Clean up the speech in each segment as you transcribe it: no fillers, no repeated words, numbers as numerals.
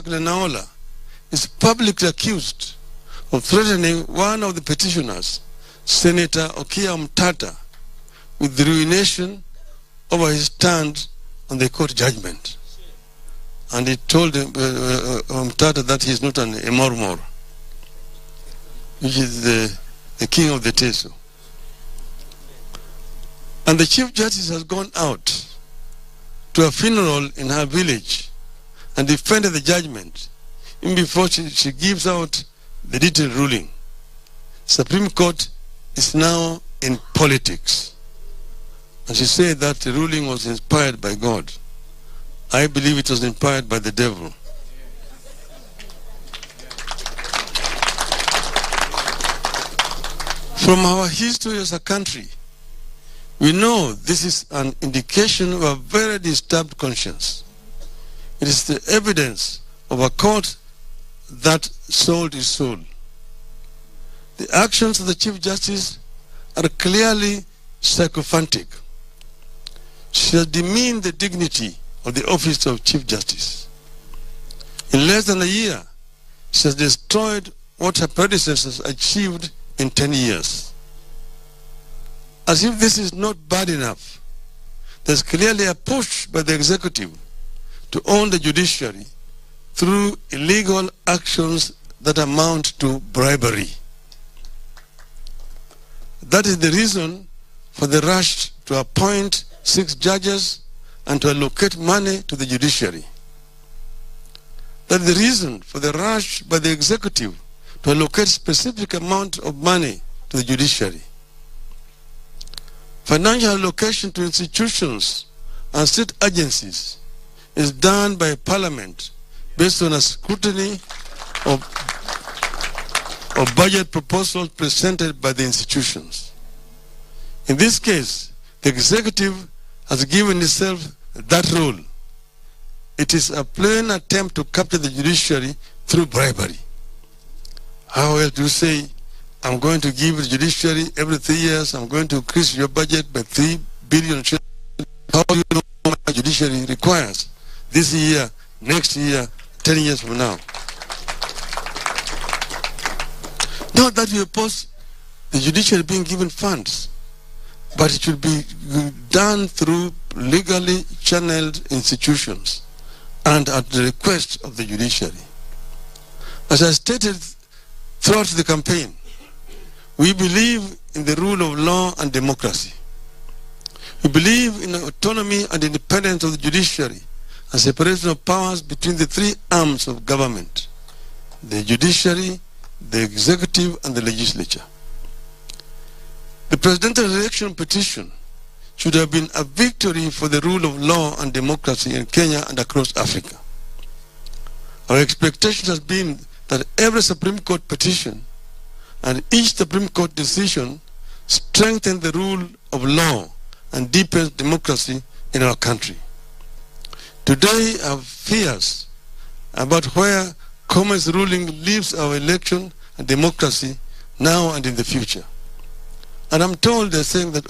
Lenaola is publicly accused of threatening one of the petitioners, Senator Okia Mtata, with the ruination over his stand on the court judgment. And he told Mtata that he is not an Emormor, which is the king of the Teso. And the Chief Justice has gone out to a funeral in her village and defended the judgment even before she gives out the detailed ruling. Supreme Court is now in politics. And she said that the ruling was inspired by God. I believe it was inspired by the devil. From our history as a country, we know this is an indication of a very disturbed conscience. It is the evidence of a court that sold its soul. The actions of the Chief Justice are clearly sycophantic. She has demeaned the dignity of the office of Chief Justice. In less than a year, she has destroyed what her predecessors achieved in 10 years. As if this is not bad enough, there's clearly a push by the executive to own the judiciary through illegal actions that amount to bribery. That is the reason for the rush to appoint 6 judges and to allocate money to the judiciary. That is the reason for the rush by the executive to allocate specific amount of money to the judiciary. Financial allocation to institutions and state agencies is done by Parliament based on a scrutiny of budget proposals presented by the institutions. In this case, the executive has given itself that role. It is a plain attempt to capture the judiciary through bribery. How else do you say, I'm going to give the judiciary every 3 years, I'm going to increase your budget by 3 billion shillings. How do you know how much judiciary requires this year, next year, 10 years from now? Not that we oppose the judiciary being given funds, but it should be done through legally channeled institutions and at the request of the judiciary. As I stated throughout the campaign, we believe in the rule of law and democracy. We believe in autonomy and independence of the judiciary and separation of powers between the 3 arms of government: the judiciary, the executive, and the legislature. The presidential election petition should have been a victory for the rule of law and democracy in Kenya and across Africa. Our expectation has been that every Supreme Court petition and each Supreme Court decision strengthen the rule of law and deepen democracy in our country. Today, I have fears about where Commerce ruling leaves our election and democracy now and in the future. And I'm told they're saying that,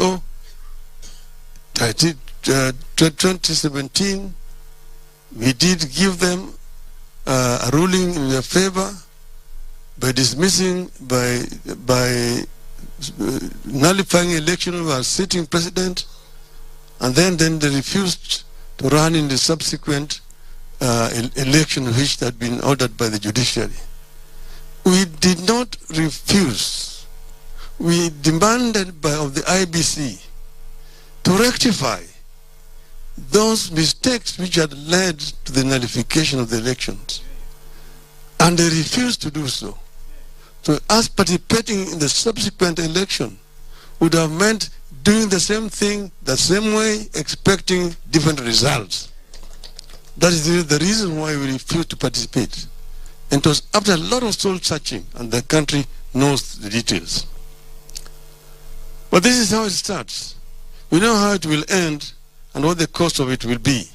2017, we did give them a ruling in their favor by dismissing, by nullifying election of our sitting president, and then they refused to run in the subsequent election which had been ordered by the judiciary. We did not refuse. We demanded of the IBC to rectify those mistakes which had led to the nullification of the elections. And they refused to do so. So us participating in the subsequent election would have meant doing the same thing, the same way, expecting different results. That is the reason why we refused to participate. And it was after a lot of soul searching, and the country knows the details. But this is how it starts. We know how it will end and what the cost of it will be.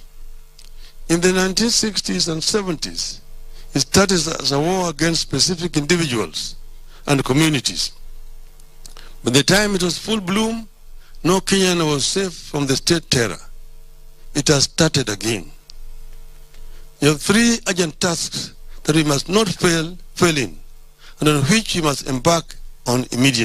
In the 1960s and 70s, it started as a war against specific individuals and communities. By the time it was full bloom, no Kenyan was safe from the state terror. It has started again. You have three urgent tasks that we must not fail in, and on which we must embark on immediately.